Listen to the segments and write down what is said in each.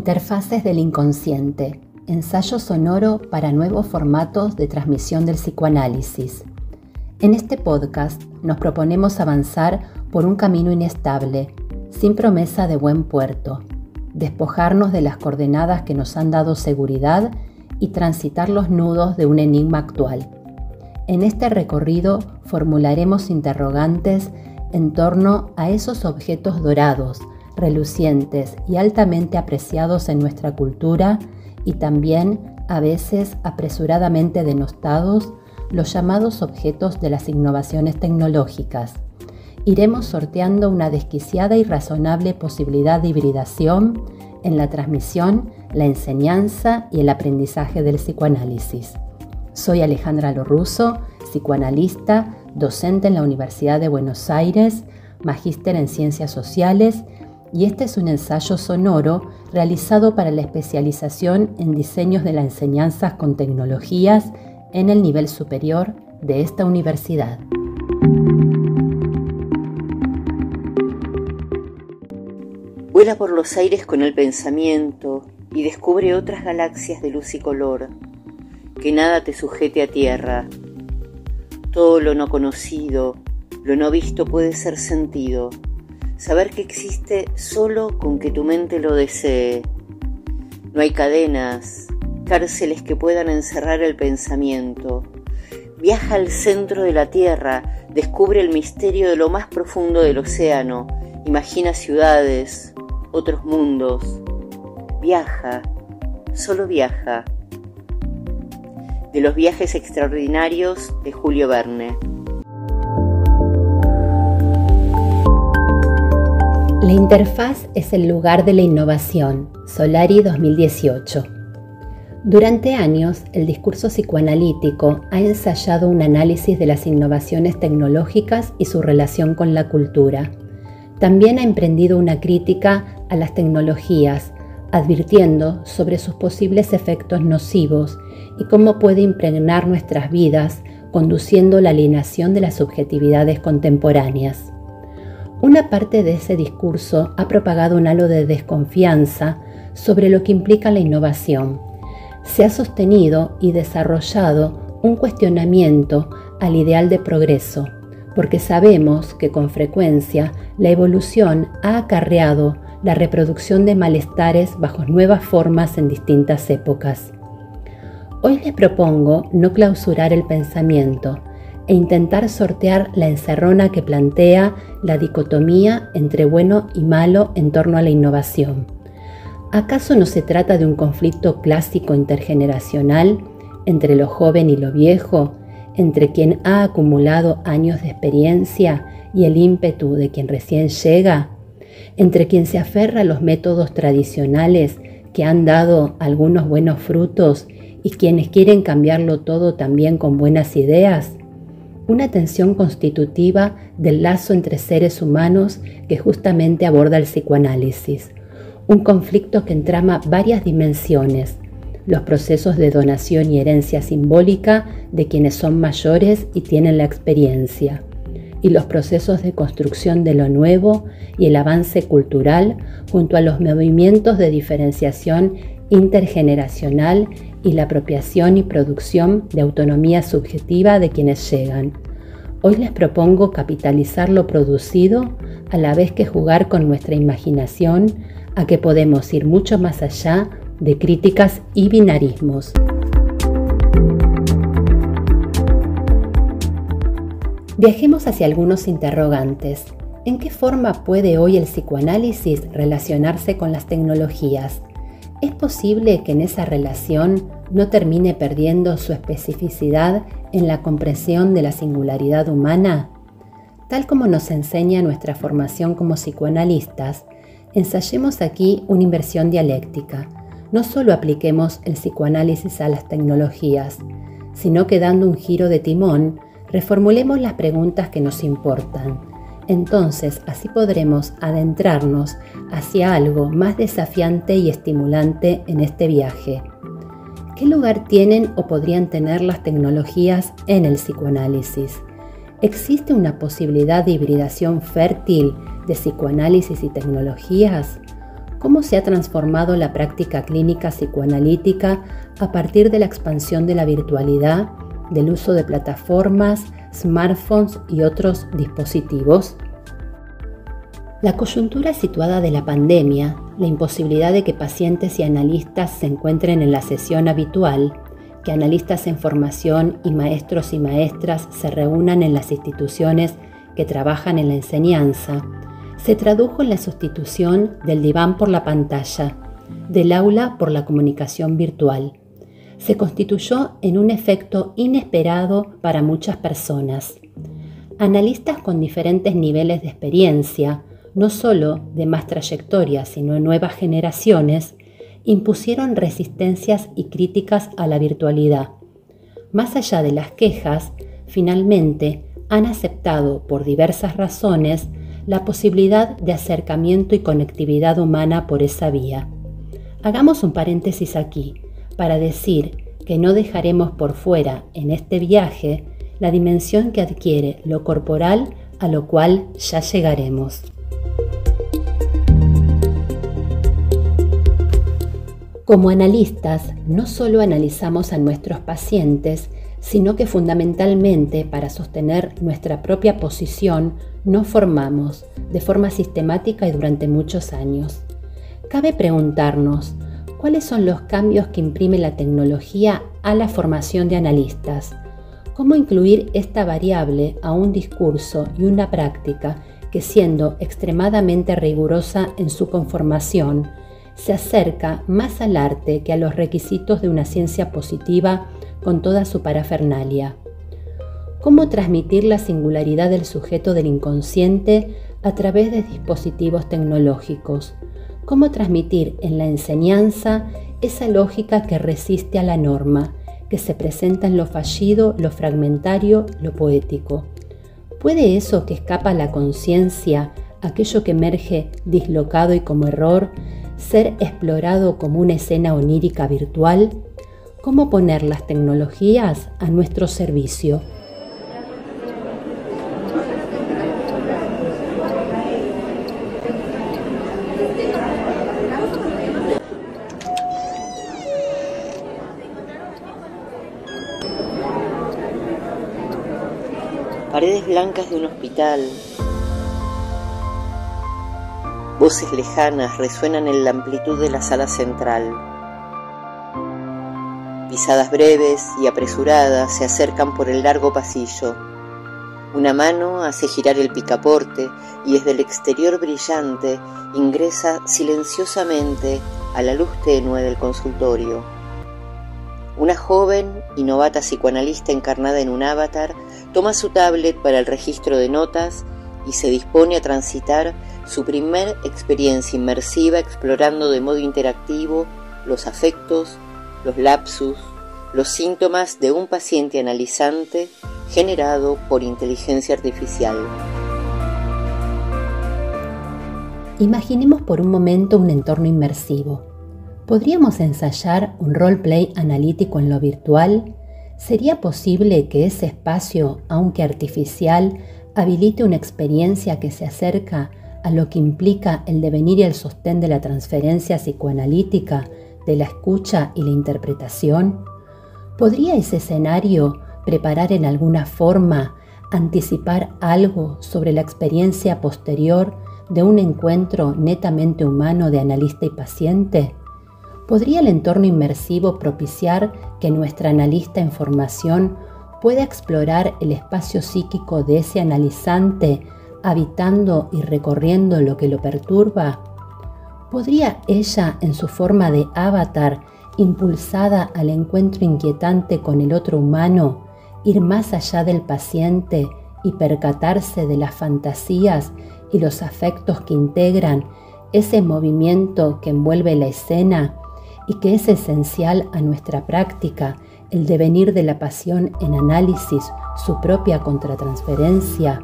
Interfaces del inconsciente. Ensayo sonoro para nuevos formatos de transmisión del psicoanálisis. En este podcast nos proponemos avanzar por un camino inestable, sin promesa de buen puerto, despojarnos de las coordenadas que nos han dado seguridad y transitar los nudos de un enigma actual. En este recorrido formularemos interrogantes en torno a esos objetos dorados, relucientes y altamente apreciados en nuestra cultura y también a veces apresuradamente denostados, los llamados objetos de las innovaciones tecnológicas. Iremos sorteando una desquiciada y razonable posibilidad de hibridación en la transmisión, la enseñanza y el aprendizaje del psicoanálisis. Soy Alejandra Lorusso, psicoanalista, docente en la Universidad de Buenos Aires, magíster en Ciencias Sociales, y este es un ensayo sonoro realizado para la especialización en diseños de las enseñanzas con tecnologías en el nivel superior de esta universidad. Vuela por los aires con el pensamiento y descubre otras galaxias de luz y color. Que nada te sujete a tierra. Todo lo no conocido, lo no visto puede ser sentido. Saber que existe solo con que tu mente lo desee. No hay cadenas, cárceles que puedan encerrar el pensamiento. Viaja al centro de la tierra, descubre el misterio de lo más profundo del océano, imagina ciudades, otros mundos. Viaja, solo viaja. De los viajes extraordinarios de Julio Verne. La interfaz es el lugar de la innovación. Solari 2018. Durante años, el discurso psicoanalítico ha ensayado un análisis de las innovaciones tecnológicas y su relación con la cultura. También ha emprendido una crítica a las tecnologías, advirtiendo sobre sus posibles efectos nocivos y cómo puede impregnar nuestras vidas, conduciendo la alienación de las subjetividades contemporáneas. Una parte de ese discurso ha propagado un halo de desconfianza sobre lo que implica la innovación. Se ha sostenido y desarrollado un cuestionamiento al ideal de progreso, porque sabemos que con frecuencia la evolución ha acarreado la reproducción de malestares bajo nuevas formas en distintas épocas. Hoy les propongo no clausurar el pensamiento e intentar sortear la encerrona que plantea la dicotomía entre bueno y malo en torno a la innovación. ¿Acaso no se trata de un conflicto clásico intergeneracional entre lo joven y lo viejo, entre quien ha acumulado años de experiencia y el ímpetu de quien recién llega, entre quien se aferra a los métodos tradicionales que han dado algunos buenos frutos y quienes quieren cambiarlo todo también con buenas ideas? Una tensión constitutiva del lazo entre seres humanos que justamente aborda el psicoanálisis. Un conflicto que entrama varias dimensiones: los procesos de donación y herencia simbólica de quienes son mayores y tienen la experiencia, y los procesos de construcción de lo nuevo y el avance cultural junto a los movimientos de diferenciación intergeneracional y la apropiación y producción de autonomía subjetiva de quienes llegan. Hoy les propongo capitalizar lo producido a la vez que jugar con nuestra imaginación a que podemos ir mucho más allá de críticas y binarismos. Viajemos hacia algunos interrogantes. ¿En qué forma puede hoy el psicoanálisis relacionarse con las tecnologías? ¿Es posible que en esa relación no termine perdiendo su especificidad en la comprensión de la singularidad humana? Tal como nos enseña nuestra formación como psicoanalistas, ensayemos aquí una inversión dialéctica. No solo apliquemos el psicoanálisis a las tecnologías, sino que dando un giro de timón, reformulemos las preguntas que nos importan. Entonces, así podremos adentrarnos hacia algo más desafiante y estimulante en este viaje. ¿Qué lugar tienen o podrían tener las tecnologías en el psicoanálisis? ¿Existe una posibilidad de hibridación fértil de psicoanálisis y tecnologías? cómo se ha transformado la práctica clínica psicoanalítica a partir de la expansión de la virtualidad, del uso de plataformas, smartphones y otros dispositivos. La coyuntura situada de la pandemia, la imposibilidad de que pacientes y analistas se encuentren en la sesión habitual, que analistas en formación y maestros y maestras se reúnan en las instituciones que trabajan en la enseñanza, se tradujo en la sustitución del diván por la pantalla, del aula por la comunicación virtual. Se constituyó en un efecto inesperado para muchas personas. Analistas con diferentes niveles de experiencia, no solo de más trayectoria, sino en nuevas generaciones, impusieron resistencias y críticas a la virtualidad. Más allá de las quejas, finalmente han aceptado por diversas razones la posibilidad de acercamiento y conectividad humana por esa vía. Hagamos un paréntesis aquí para decir que no dejaremos por fuera en este viaje la dimensión que adquiere lo corporal, a lo cual ya llegaremos. Como analistas, no solo analizamos a nuestros pacientes, sino que fundamentalmente para sostener nuestra propia posición nos formamos de forma sistemática y durante muchos años. Cabe preguntarnos, ¿cuáles son los cambios que imprime la tecnología a la formación de analistas? ¿Cómo incluir esta variable a un discurso y una práctica que, siendo extremadamente rigurosa en su conformación, se acerca más al arte que a los requisitos de una ciencia positiva con toda su parafernalia? ¿Cómo transmitir la singularidad del sujeto del inconsciente a través de dispositivos tecnológicos? ¿Cómo transmitir en la enseñanza esa lógica que resiste a la norma, que se presenta en lo fallido, lo fragmentario, lo poético? ¿Puede eso que escapa a la conciencia, aquello que emerge dislocado y como error, ser explorado como una escena onírica virtual? ¿Cómo poner las tecnologías a nuestro servicio? Paredes blancas de un hospital. Voces lejanas resuenan en la amplitud de la sala central. Pisadas breves y apresuradas se acercan por el largo pasillo. Una mano hace girar el picaporte y desde el exterior brillante ingresa silenciosamente a la luz tenue del consultorio. Una joven y novata psicoanalista encarnada en un avatar toma su tablet para el registro de notas y se dispone a transitar su primer experiencia inmersiva explorando de modo interactivo los afectos, los lapsus, los síntomas de un paciente analizante generado por inteligencia artificial. Imaginemos por un momento un entorno inmersivo. ¿Podríamos ensayar un roleplay analítico en lo virtual? ¿Sería posible que ese espacio, aunque artificial, habilite una experiencia que se acerca a lo que implica el devenir y el sostén de la transferencia psicoanalítica, de la escucha y la interpretación? ¿Podría ese escenario preparar en alguna forma, anticipar algo sobre la experiencia posterior de un encuentro netamente humano de analista y paciente? ¿Podría el entorno inmersivo propiciar que nuestra analista en formación pueda explorar el espacio psíquico de ese analizante, habitando y recorriendo lo que lo perturba? ¿Podría ella, en su forma de avatar, impulsada al encuentro inquietante con el otro humano, ir más allá del paciente y percatarse de las fantasías y los afectos que integran ese movimiento que envuelve la escena y que es esencial a nuestra práctica, el devenir de la pasión en análisis, su propia contratransferencia?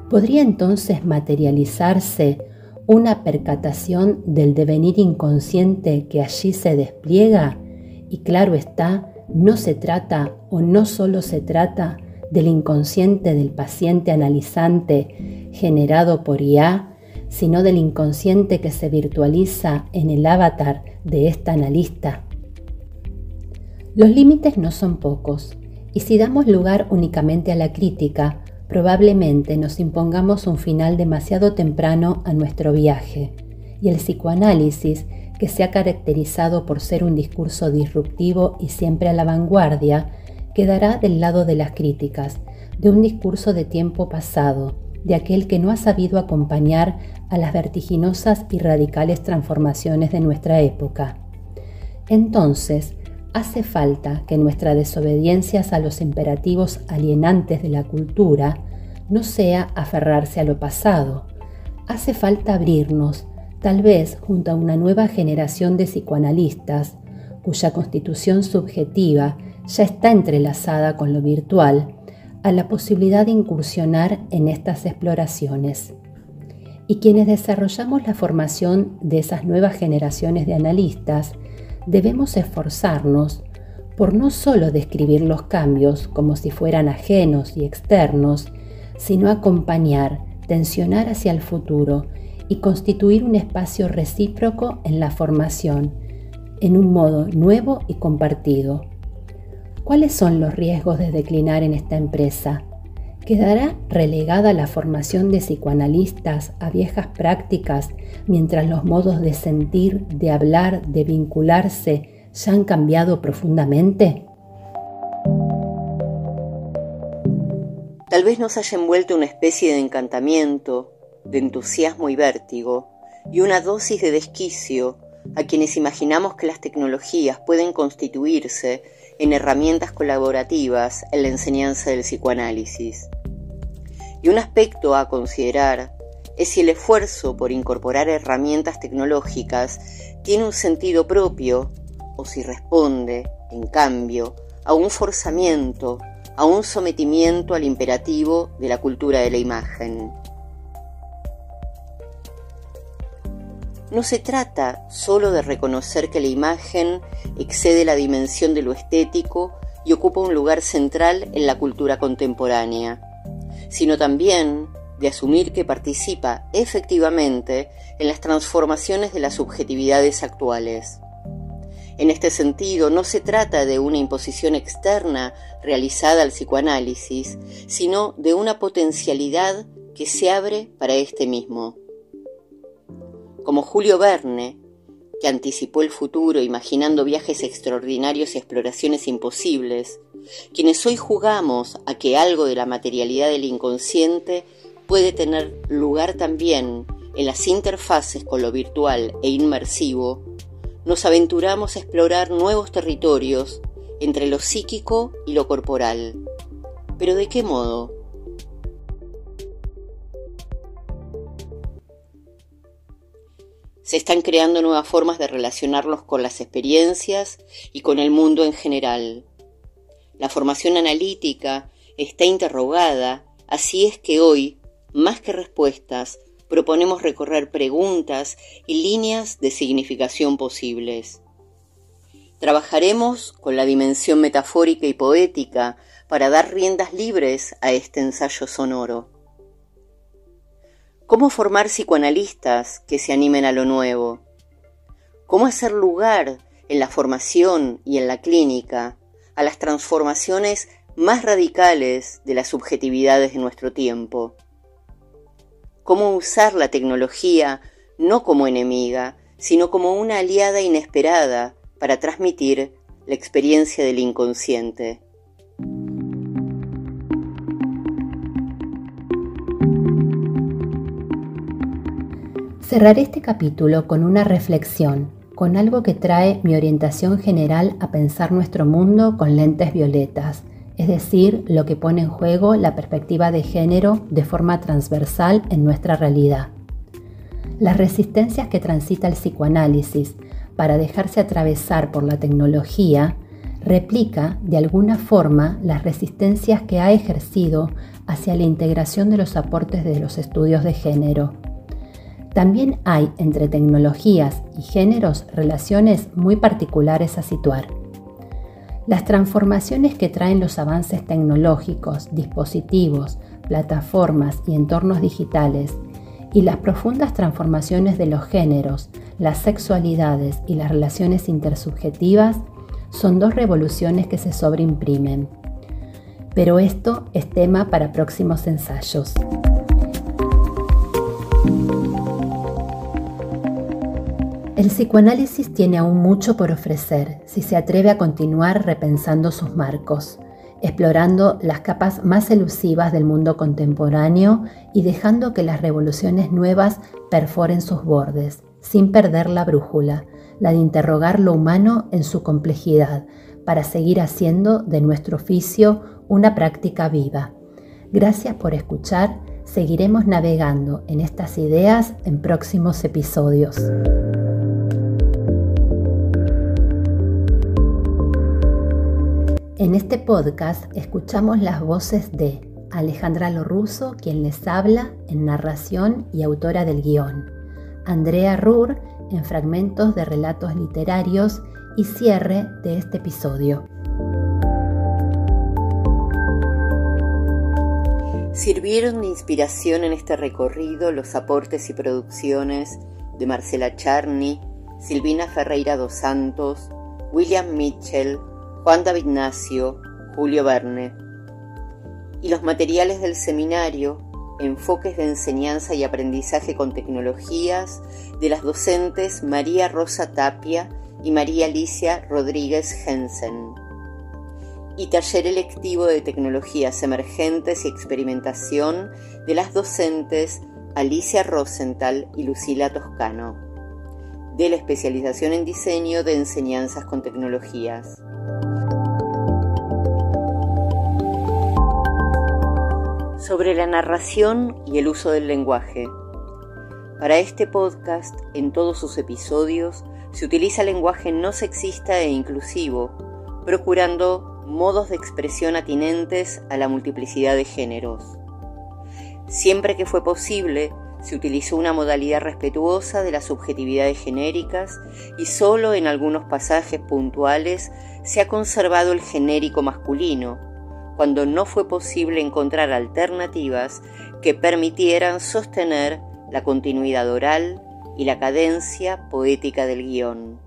¿Podría entonces materializarse una percatación del devenir inconsciente que allí se despliega? Y claro está, no se trata o no solo se trata del inconsciente del paciente analizante generado por IA, sino del inconsciente que se virtualiza en el avatar de esta analista? Los límites no son pocos, y si damos lugar únicamente a la crítica, probablemente nos impongamos un final demasiado temprano a nuestro viaje, y el psicoanálisis, que se ha caracterizado por ser un discurso disruptivo y siempre a la vanguardia, quedará del lado de las críticas, de un discurso de tiempo pasado, de aquel que no ha sabido acompañar a las vertiginosas y radicales transformaciones de nuestra época. Entonces, hace falta que nuestra desobediencia a los imperativos alienantes de la cultura no sea aferrarse a lo pasado. Hace falta abrirnos, tal vez junto a una nueva generación de psicoanalistas, cuya constitución subjetiva ya está entrelazada con lo virtual, a la posibilidad de incursionar en estas exploraciones. Y quienes desarrollamos la formación de esas nuevas generaciones de analistas, debemos esforzarnos por no solo describir los cambios como si fueran ajenos y externos, sino acompañar, tensionar hacia el futuro y constituir un espacio recíproco en la formación, en un modo nuevo y compartido. ¿Cuáles son los riesgos de declinar en esta empresa? ¿Quedará relegada la formación de psicoanalistas a viejas prácticas mientras los modos de sentir, de hablar, de vincularse ya han cambiado profundamente? Tal vez nos haya envuelto una especie de encantamiento, de entusiasmo y vértigo, y una dosis de desquicio a quienes imaginamos que las tecnologías pueden constituirse en herramientas colaborativas en la enseñanza del psicoanálisis. Y un aspecto a considerar es si el esfuerzo por incorporar herramientas tecnológicas tiene un sentido propio o si responde, en cambio, a un forzamiento, a un sometimiento al imperativo de la cultura de la imagen. No se trata solo de reconocer que la imagen excede la dimensión de lo estético y ocupa un lugar central en la cultura contemporánea, sino también de asumir que participa efectivamente en las transformaciones de las subjetividades actuales. En este sentido, no se trata de una imposición externa realizada al psicoanálisis, sino de una potencialidad que se abre para este mismo. Como Julio Verne, que anticipó el futuro imaginando viajes extraordinarios y exploraciones imposibles, quienes hoy jugamos a que algo de la materialidad del inconsciente puede tener lugar también en las interfaces con lo virtual e inmersivo, nos aventuramos a explorar nuevos territorios entre lo psíquico y lo corporal. ¿Pero de qué modo? Se están creando nuevas formas de relacionarlos con las experiencias y con el mundo en general. La formación analítica está interrogada, así es que hoy, más que respuestas, proponemos recorrer preguntas y líneas de significación posibles. Trabajaremos con la dimensión metafórica y poética para dar riendas libres a este ensayo sonoro. ¿Cómo formar psicoanalistas que se animen a lo nuevo? ¿Cómo hacer lugar en la formación y en la clínica a las transformaciones más radicales de las subjetividades de nuestro tiempo? ¿Cómo usar la tecnología no como enemiga, sino como una aliada inesperada para transmitir la experiencia del inconsciente? Cerraré este capítulo con una reflexión, con algo que trae mi orientación general a pensar nuestro mundo con lentes violetas, es decir, lo que pone en juego la perspectiva de género de forma transversal en nuestra realidad. Las resistencias que transita el psicoanálisis para dejarse atravesar por la tecnología replica de alguna forma las resistencias que ha ejercido hacia la integración de los aportes de los estudios de género. También hay entre tecnologías y géneros relaciones muy particulares a situar. Las transformaciones que traen los avances tecnológicos, dispositivos, plataformas y entornos digitales y las profundas transformaciones de los géneros, las sexualidades y las relaciones intersubjetivas son dos revoluciones que se sobreimprimen. Pero esto es tema para próximos ensayos. El psicoanálisis tiene aún mucho por ofrecer si se atreve a continuar repensando sus marcos, explorando las capas más elusivas del mundo contemporáneo y dejando que las revoluciones nuevas perforen sus bordes, sin perder la brújula, la de interrogar lo humano en su complejidad, para seguir haciendo de nuestro oficio una práctica viva. Gracias por escuchar, seguiremos navegando en estas ideas en próximos episodios. En este podcast escuchamos las voces de Alejandra Lorusso, quien les habla en narración y autora del guión, Andrea Ruhr en fragmentos de relatos literarios y cierre de este episodio. Sirvieron de inspiración en este recorrido los aportes y producciones de Marcela Charny, Silvina Ferreira dos Santos, William Mitchell, Juan David Nacio, Julio Verne. Y los materiales del seminario, Enfoques de enseñanza y aprendizaje con tecnologías, de las docentes María Rosa Tapia y María Alicia Rodríguez Jensen. Y taller electivo de tecnologías emergentes y experimentación de las docentes Alicia Rosenthal y Lucila Toscano, de la especialización en diseño de enseñanzas con tecnologías. Sobre la narración y el uso del lenguaje. Para este podcast, en todos sus episodios, se utiliza lenguaje no sexista e inclusivo, procurando modos de expresión atinentes a la multiplicidad de géneros. Siempre que fue posible, se utilizó una modalidad respetuosa de las subjetividades genéricas y solo en algunos pasajes puntuales se ha conservado el genérico masculino, cuando no fue posible encontrar alternativas que permitieran sostener la continuidad oral y la cadencia poética del guión.